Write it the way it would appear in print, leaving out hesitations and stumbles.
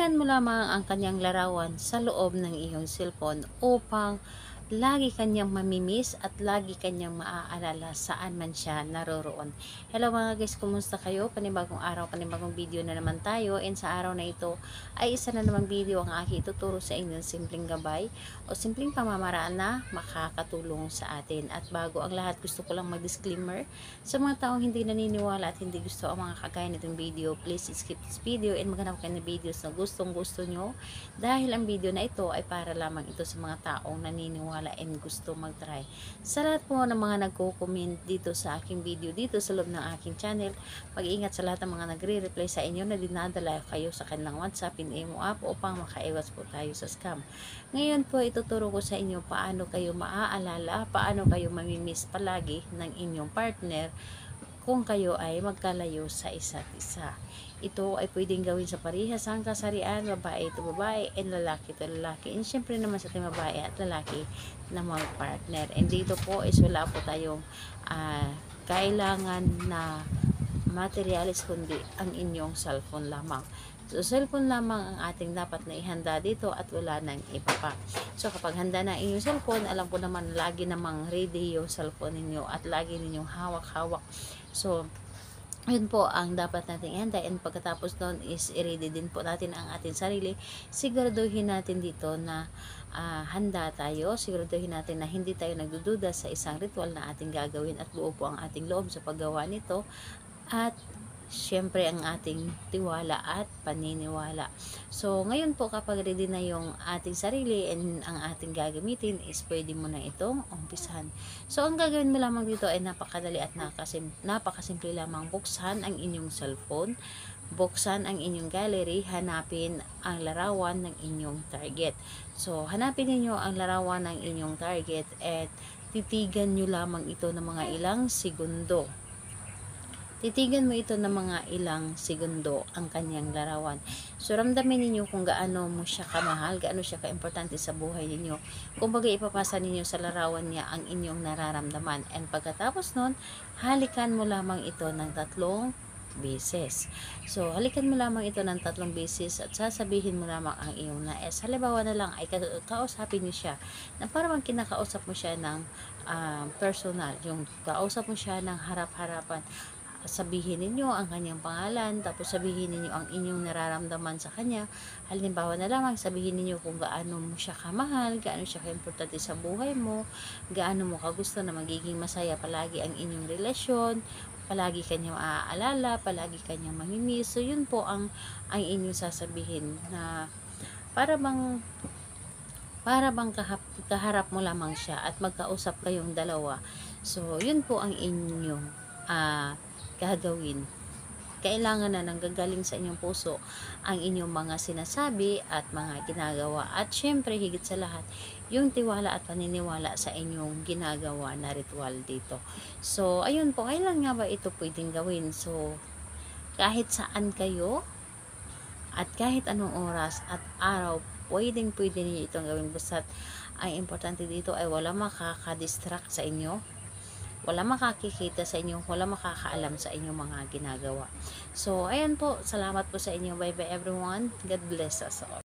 halikan mo lamang ang kanyang larawan sa loob ng iyong cellphone upang lagi kanyang mamimiss at lagi kanyang maaalala saan man siya naroroon. Hello mga guys, kumusta kayo? Panibagong araw, panibagong video na naman tayo, and sa araw na ito ay isa na namang video ang aking ituturo sa inyo, simpleng gabay o simpleng pamamaraan na makakatulong sa atin. At bago ang lahat, gusto ko lang mag-disclaimer sa mga taong hindi naniniwala at hindi gusto ang mga kagaya nitong video. Please skip this video and maghanap kayo ng videos na gustong gusto nyo, dahil ang video na ito ay para lamang ito sa mga taong naniniwala and gusto mag-try. Sa lahat po ng mga nagko-comment dito sa aking video, dito sa loob ng aking channel, mag-iingat sa lahat ng mga nagre-reply sa inyo na dinadala kayo sa kanilang WhatsApp, in-emo app upang makaiwas po tayo sa scam. Ngayon po, ituturo ko sa inyo paano kayo maaalala, paano kayo mamimiss palagi ng inyong partner kung kayo ay magkalayo sa isa't isa. Ito ay pwedeng gawin sa parehasang kasarian, babae ito babae, and lalaki ito lalaki. And syempre naman sa ating babae at lalaki na mga partner. And dito po is wala po tayong kailangan na materialis, kundi ang inyong cellphone lamang. So, cellphone lamang ang ating dapat na ihanda dito at wala nang iba pa. So, kapag handa na inyong cellphone, alam ko naman lagi namang ready yung cellphone ninyo at lagi ninyong hawak-hawak. So, yun po ang dapat nating ihanda, and pagkatapos doon is i-ready din po natin ang ating sarili. Siguraduhin natin dito na handa tayo, siguraduhin natin na hindi tayo nagdududa sa isang ritual na ating gagawin at buo po ang ating loob sa paggawa nito, at syempre ang ating tiwala at paniniwala. So ngayon po, kapag ready na yung ating sarili and ang ating gagamitin, is pwede mo na itong umpisahan. So ang gagawin mo lamang dito ay napakadali at napakasimple lamang. Buksan ang inyong cellphone, buksan ang inyong gallery, hanapin ang larawan ng inyong target. So hanapin niyo ang larawan ng inyong target at titigan nyo lamang ito ng mga ilang segundo. Titigan mo ito ng mga ilang segundo ang kanyang larawan. So, ramdamin ninyo kung gaano mo siya kamahal, gaano siya kaimportante sa buhay ninyo. Kung bagay ipapasa ninyo sa larawan niya ang inyong nararamdaman. And pagkatapos nun, halikan mo lamang ito ng 3 beses. So, halikan mo lamang ito ng 3 beses at sasabihin mo lamang ang iyong nais. Halimbawa na lang ay kausapin niyo siya na parang kinakausap mo siya ng personal. Yung kausap mo siya ng harap-harapan. Sabihin ninyo ang kanyang pangalan, tapos sabihin ninyo ang inyong nararamdaman sa kanya. Halimbawa na lamang, sabihin ninyo kung gaano mo siya kamahal, gaano siya kaimportante sa buhay mo, gaano mo kagusto na magiging masaya palagi ang inyong relasyon, palagi kanyang maaalala, palagi kanyang mamimiss. So yun po ang inyong sasabihin, na para bang kaharap mo lamang siya at magkausap kayong dalawa. So yun po ang inyong gagawin. Kailangan na nanggagaling sa inyong puso ang inyong mga sinasabi at mga ginagawa, at syempre higit sa lahat yung tiwala at paniniwala sa inyong ginagawa na ritual dito. So ayun po, kailan nga ba ito pwedeng gawin? So kahit saan kayo at kahit anong oras at araw, pwede niyo itong gawin. Basta't ang importante dito ay wala makaka-distract sa inyo, wala makakikita sa inyo, wala makakaalam sa inyong mga ginagawa. So, ayan po. Salamat po sa inyo. Bye bye everyone. God bless us all.